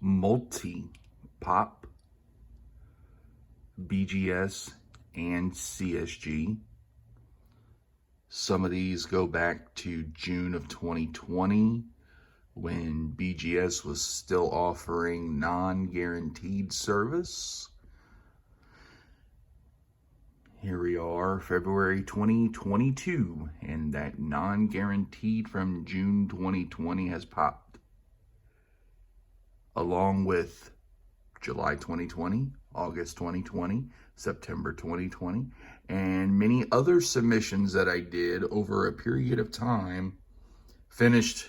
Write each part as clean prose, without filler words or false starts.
multi-pop, BGS, and CSG. Some of these go back to June of 2020 when BGS was still offering non-guaranteed service. Here we are, February 2022, and that non-guaranteed from June 2020 has popped, along with July 2020, August 2020, September 2020, and many other submissions that I did over a period of time finished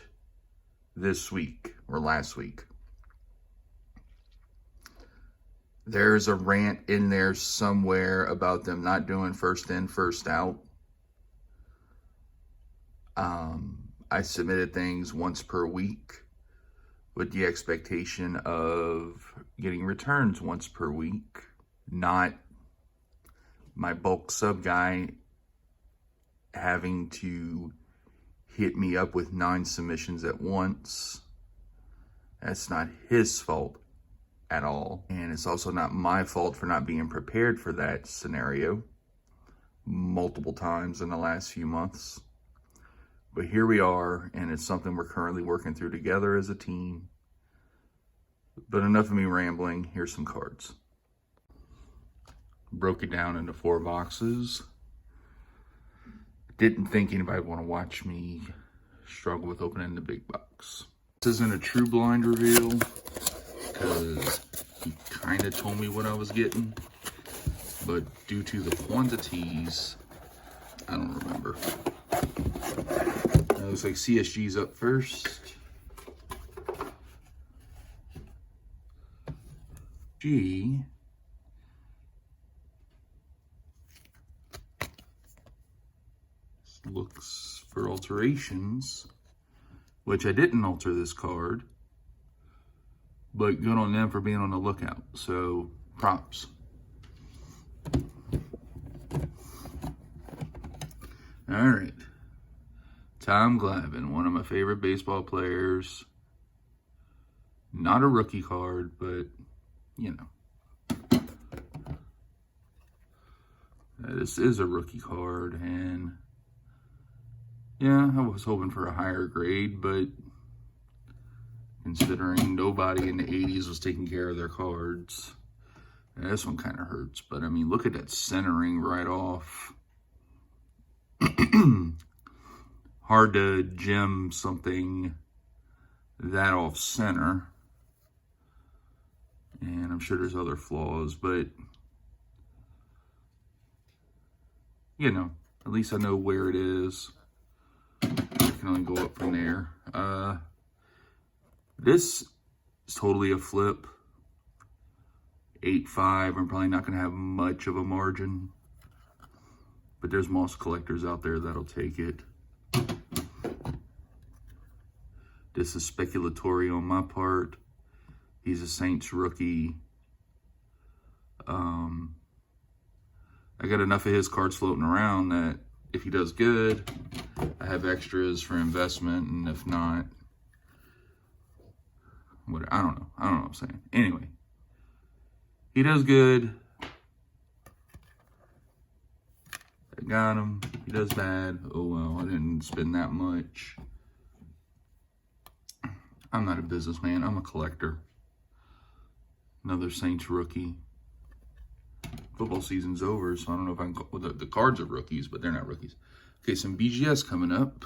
this week or last week. There's a rant in there somewhere about them not doing first in, first out. I submitted things once per week with the expectation of getting returns once per week, not my bulk sub guy having to hit me up with 9 submissions at once. That's not his fault at all. And it's also not my fault for not being prepared for that scenario multiple times in the last few months. But here we are, and it's something we're currently working through together as a team. But enough of me rambling, here's some cards. Broke it down into 4 boxes. Didn't think anybody would want to watch me struggle with opening the big box. This isn't a true blind reveal, because he kind of told me what I was getting, but due to the quantities, I don't remember. It looks like CSG's up first. G. Looks for alterations, which I didn't alter this card, but good on them for being on the lookout. So props. All right. Tom Glavin, one of my favorite baseball players. Not a rookie card, but you know. This is a rookie card, and yeah, I was hoping for a higher grade, but considering nobody in the 80s was taking care of their cards, this one kind of hurts. But I mean, look at that centering right off. Hard to gem something that off center. And I'm sure there's other flaws, but you know, at least I know where it is. I can only go up from there. This is totally a flip. 8.5. I'm probably not going to have much of a margin, but there's most collectors out there that'll take it. This is speculatory on my part. He's a Saints rookie. I got enough of his cards floating around that if he does good, I have extras for investment, and if not, what, I don't know what I'm saying. Anyway, he does good. I got him. He does bad. Oh well, I didn't spend that much. I'm not a businessman. I'm a collector. Another Saints rookie. Football season's over, so I don't know if I can call, well, the cards are rookies, but they're not rookies. Okay, some BGS coming up.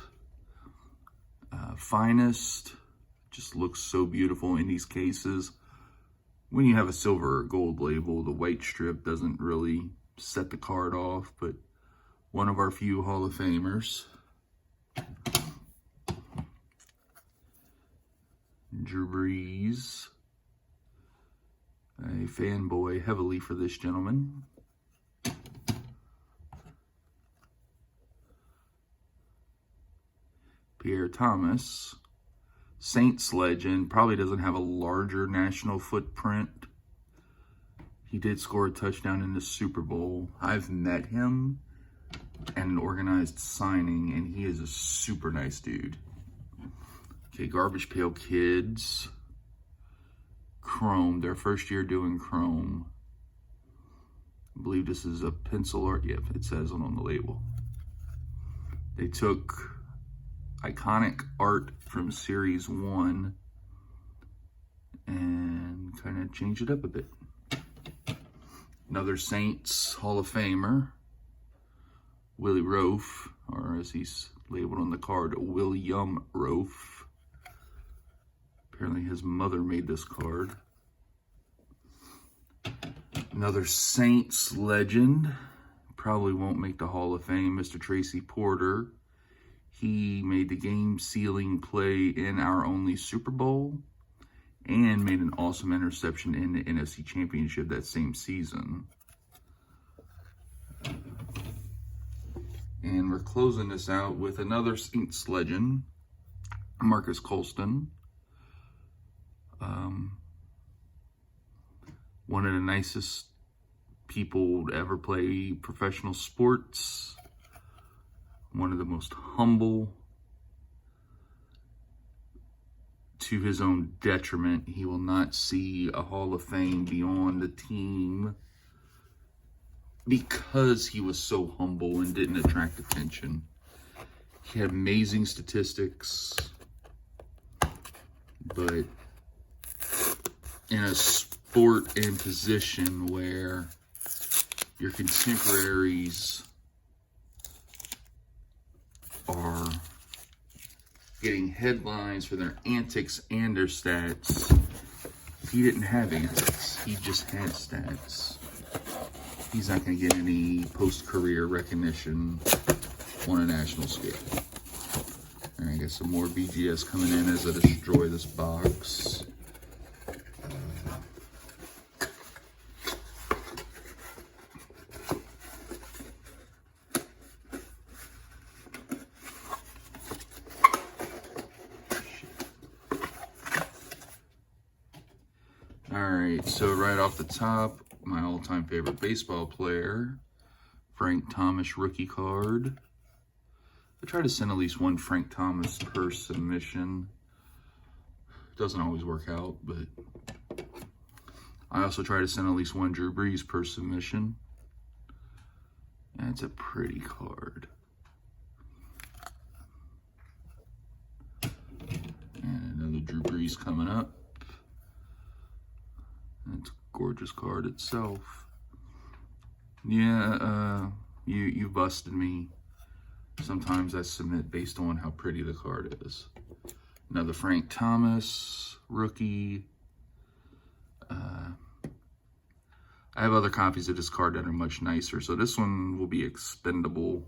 Finest. Just looks so beautiful in these cases. When you have a silver or gold label, the white strip doesn't really set the card off, but one of our few Hall of Famers. Brees. A fanboy heavily for this gentleman. Pierre Thomas. Saints legend. Probably doesn't have a larger national footprint. He did score a touchdown in the Super Bowl. I've met him at an organized signing, and he is a super nice dude. Okay, Garbage Pail Kids. chrome, their first year doing chrome. I believe this is a pencil art. Yep, it says it on the label. They took iconic art from Series 1 and kind of changed it up a bit. Another Saints Hall of Famer, Willie Roaf, or as he's labeled on the card, William Roaf. Apparently his mother made this card. Another Saints legend, probably won't make the Hall of Fame, Mr. Tracy Porter. He made the game-sealing play in our only Super Bowl and made an awesome interception in the NFC Championship that same season. And we're closing this out with another Saints legend, Marcus Colston. One of the nicest people to ever play professional sports. One of the most humble. To his own detriment, he will not see a Hall of Fame beyond the team because he was so humble and didn't attract attention. He had amazing statistics, but in a sport and position where your contemporaries are getting headlines for their antics and their stats, he didn't have antics. He just had stats. He's not going to get any post-career recognition on a national scale. All right, I got some more BGS coming in as I destroy this box. Alright, so right off the top, my all-time favorite baseball player, Frank Thomas rookie card. I try to send at least one Frank Thomas per submission. Doesn't always work out, but I also try to send at least one Drew Brees per submission. That's a pretty card. And another Drew Brees coming up. It's a gorgeous card itself. Yeah, you busted me. Sometimes I submit based on how pretty the card is. Another Frank Thomas rookie. I have other copies of this card that are much nicer, so this one will be expendable.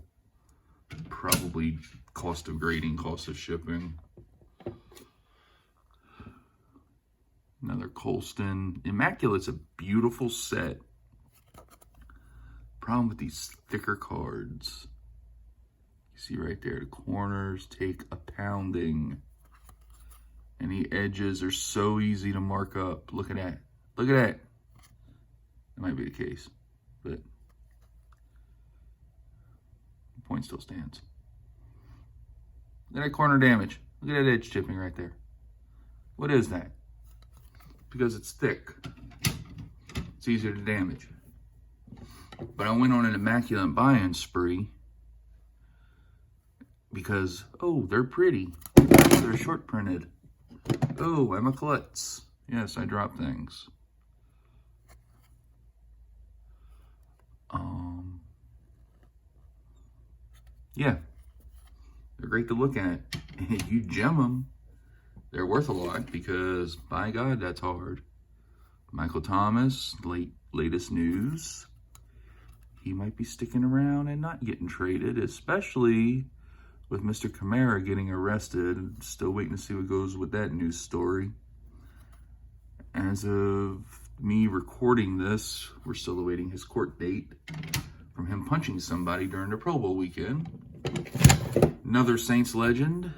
Probably cost of grading, cost of shipping. Another Colston. Immaculate's a beautiful set. Problem with these thicker cards. You see right there, the corners take a pounding. And the edges are so easy to mark up. Look at that. Look at that. That might be the case, but the point still stands. Look at that corner damage. Look at that edge chipping right there. What is that? Because it's thick. It's easier to damage. But I went on an immaculate buy-in spree because, oh, they're pretty. They're short printed. Oh, Emma Klutz. Yes, I drop things. Yeah. They're great to look at. If you gem them, they're worth a lot because, by God, that's hard. Michael Thomas, latest news. He might be sticking around and not getting traded, especially with Mr. Kamara getting arrested. Still waiting to see what goes with that news story. As of me recording this, we're still awaiting his court date from him punching somebody during the Pro Bowl weekend. Another Saints legend.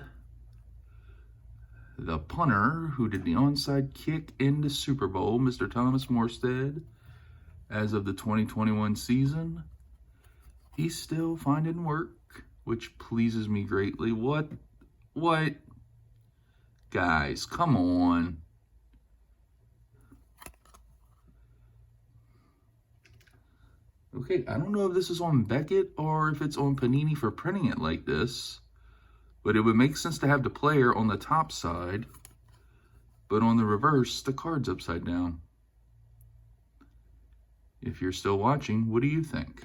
The punter who did the onside kick in the Super Bowl, Mr. Thomas Morstead, as of the 2021 season. He's still finding work, which pleases me greatly. What? Guys, come on. Okay, I don't know if this is on Beckett or if it's on Panini for printing it like this, but it would make sense to have the player on the top side, but on the reverse, the card's upside down. If you're still watching, what do you think?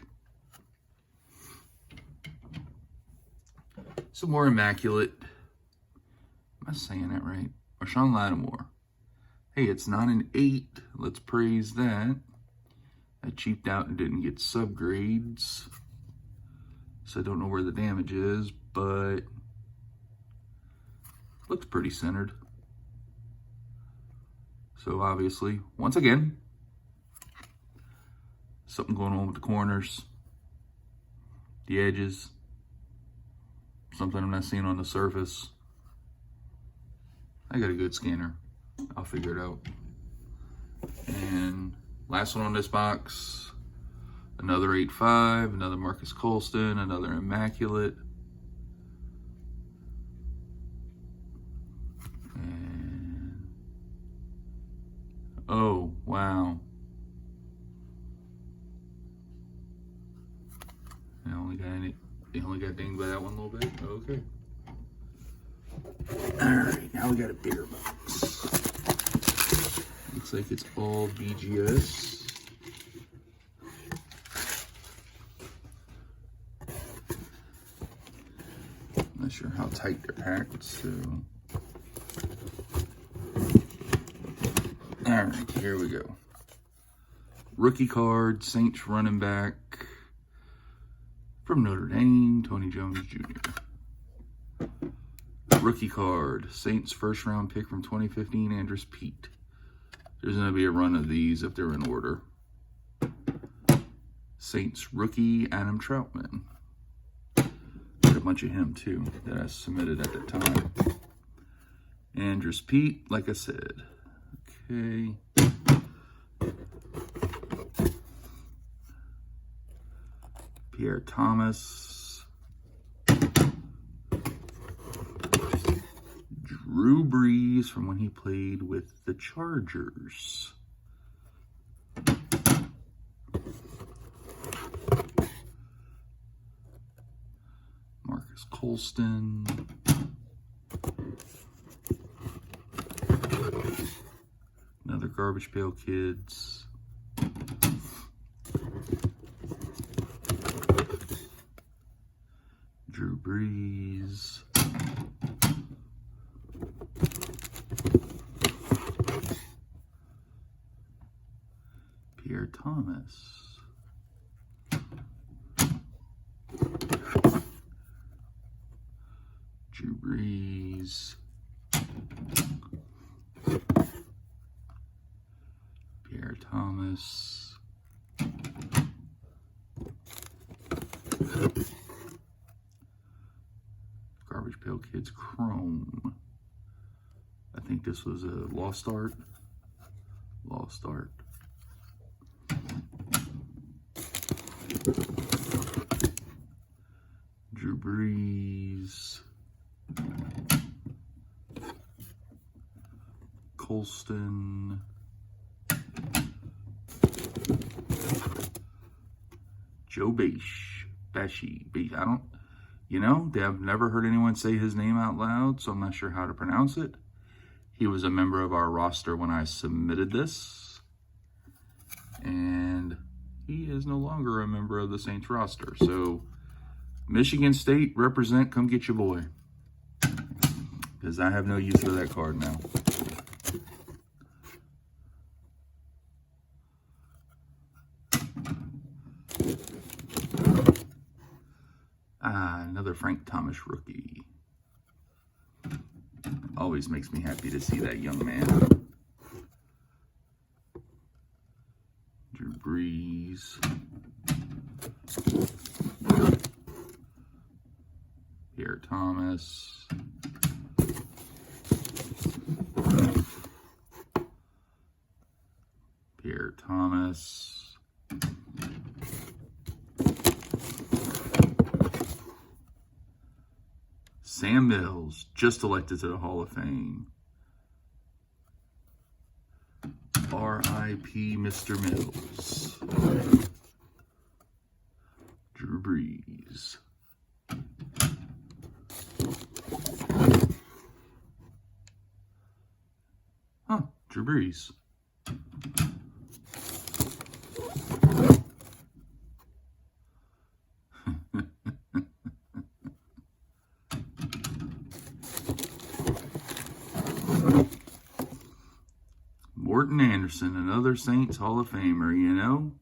Some more Immaculate. Am I saying that right? Marshawn Lattimore. Hey, it's not an 8. Let's praise that. I cheaped out and didn't get subgrades, so I don't know where the damage is, but looks pretty centered. So obviously, once again, something going on with the corners, the edges, something I'm not seeing on the surface. I got a good scanner. I'll figure it out. And last one on this box, another 8-5, another Marcus Colston, another Immaculate. And oh, wow. They only got dinged by that one a little bit? Okay. Alright, now we got a bigger box. Looks like it's all BGS. Not sure how tight they're packed, so. Alright, here we go. Rookie card, Saints running back from Notre Dame, Tony Jones Jr. Rookie card, Saints first round pick from 2015, Andrews Pete. There's going to be a run of these if they're in order. Saints rookie, Adam Troutman. Got a bunch of him too that I submitted at the time. Andrews Pete, like I said. Okay. Pierre Thomas. Drew Brees from when he played with the Chargers. Marcus Colston. Another Garbage Pail Kids. Drew Brees. Pierre Thomas. Drew Brees. Pierre Thomas. Garbage Pail Kids Chrome. I think this was a Lost Art. Lost Art. Drew Brees. Colston. Joe Bashi. I don't, I've never heard anyone say his name out loud, so I'm not sure how to pronounce it. He was a member of our roster when I submitted this, and he is no longer a member of the Saints roster. So, Michigan State, represent, come get your boy. Because I have no use for that card now. Another Frank Thomas rookie. Always makes me happy to see that young man. Drew Brees. Pierre Thomas. Pierre Thomas. Sam Mills, just elected to the Hall of Fame. R.I.P. Mr. Mills. Drew Brees. Huh, Drew Brees. Morton Anderson, another Saints Hall of Famer, you know.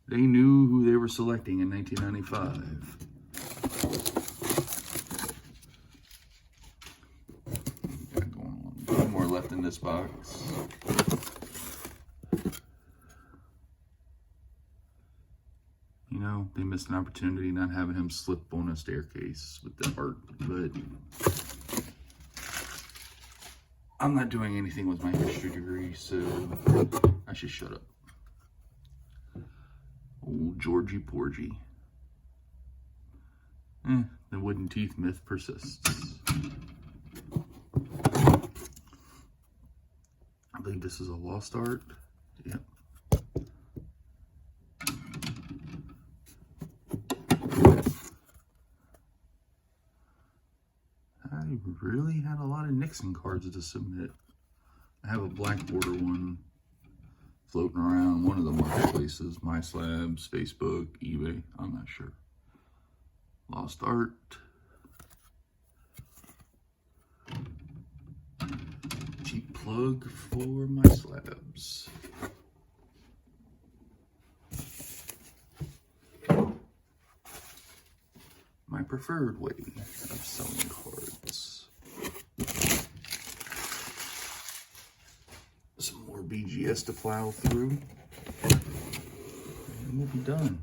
They knew who they were selecting in 1995. Got going on. One more left in this box. You know, they missed an opportunity not having him slip on a staircase with the art, but I'm not doing anything with my history degree, so I should shut up. Old Georgie Porgy. The wooden teeth myth persists. I believe this is a lost art. Yep. I really had a lot of Nixon cards to submit. I have a black border one floating around one of the marketplaces, My Slabs, Facebook, eBay, I'm not sure. Lost art. Cheap plug for My Slabs. My preferred way of selling cards. Some more BGS to plow through, and we'll be done.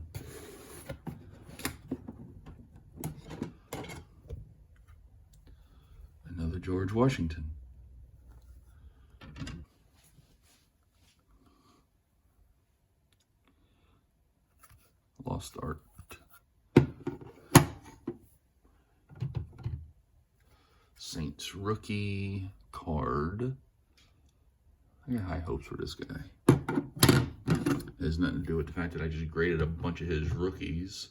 Another George Washington. Lost art. Saints rookie card. I got high hopes for this guy. It has nothing to do with the fact that I just graded a bunch of his rookies,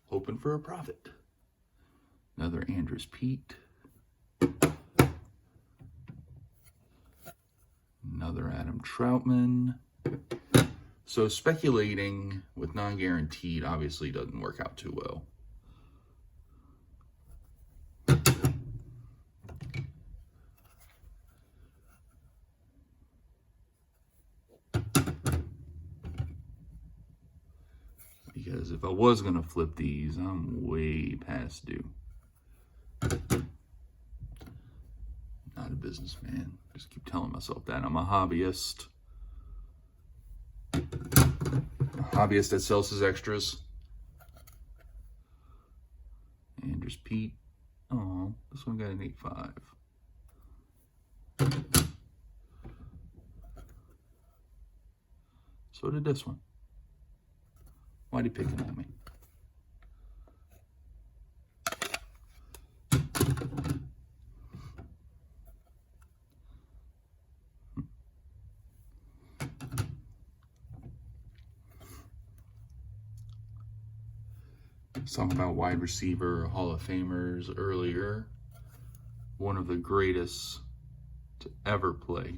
hoping for a profit. Another Andrews Pete. Another Adam Troutman. So speculating with non-guaranteed obviously doesn't work out too well. Because if I was going to flip these, I'm way past due. Not a businessman. Just keep telling myself that. I'm a hobbyist. A hobbyist that sells his extras. Andrews Pete. Oh, this one got an 8.5. So did this one. Why'd he pick it on me? Talking about wide receiver Hall of Famers earlier. One of the greatest to ever play,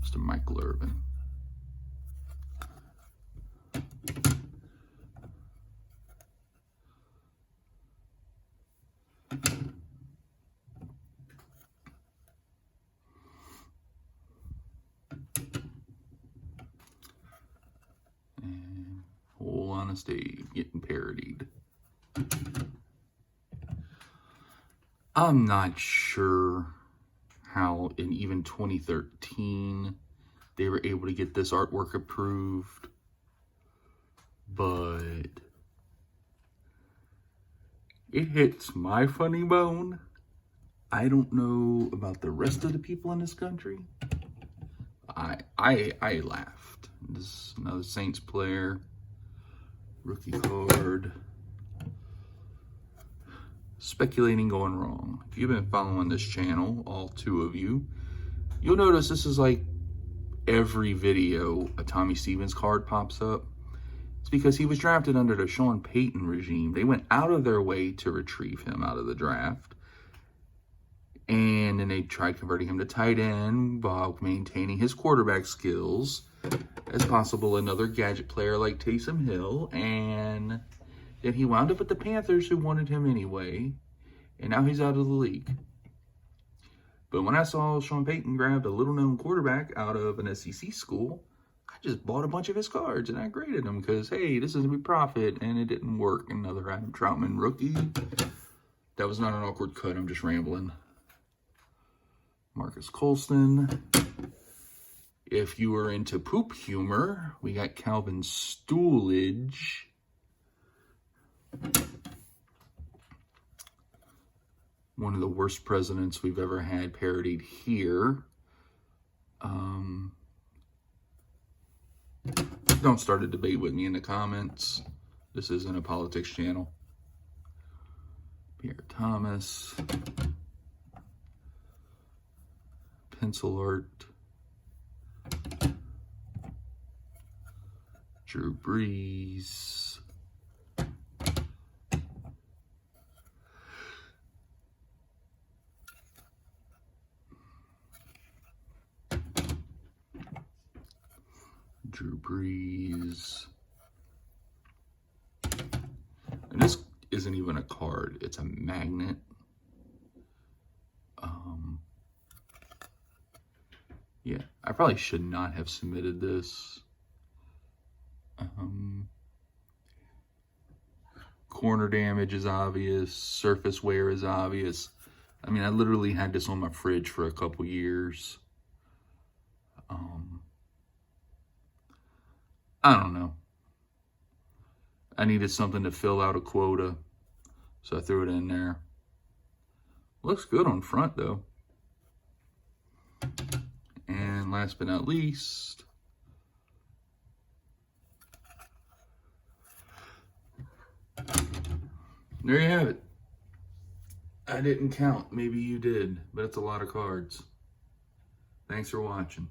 Mr. Michael Irvin. Whole Honest Dave getting parodied. I'm not sure how in even 2013 they were able to get this artwork approved, but it hits my funny bone. I don't know about the rest of the people in this country. I laughed. This is another Saints player. Rookie card. Speculating going wrong. If you've been following this channel, all two of you, you'll notice this is like every video a Tommy Stevens card pops up. It's because he was drafted under the Sean Payton regime. They went out of their way to retrieve him out of the draft. And then they tried converting him to tight end while maintaining his quarterback skills as possible another gadget player like Taysom Hill. And then he wound up with the Panthers, who wanted him anyway. And now he's out of the league. But when I saw Sean Payton grabbed a little-known quarterback out of an SEC school, I just bought a bunch of his cards and I graded them because, hey, this is a big profit, and it didn't work. Another Adam Troutman rookie. That was not an awkward cut. I'm just rambling. Marcus Colston. If you were into poop humor, we got Calvin Stoolidge. One of the worst presidents we've ever had parodied here. Don't start a debate with me in the comments. This isn't a politics channel. Pierre Thomas. Pencil art. Drew Brees. Drew Brees. And this isn't even a card, it's a magnet. Yeah, I probably should not have submitted this. Corner damage is obvious. Surface wear is obvious. I mean, I literally had this on my fridge for a couple years. I don't know. I needed something to fill out a quota, so I threw it in there. Looks good on front, though. And last but not least, there you have it. I didn't count. Maybe you did, but it's a lot of cards. Thanks for watching.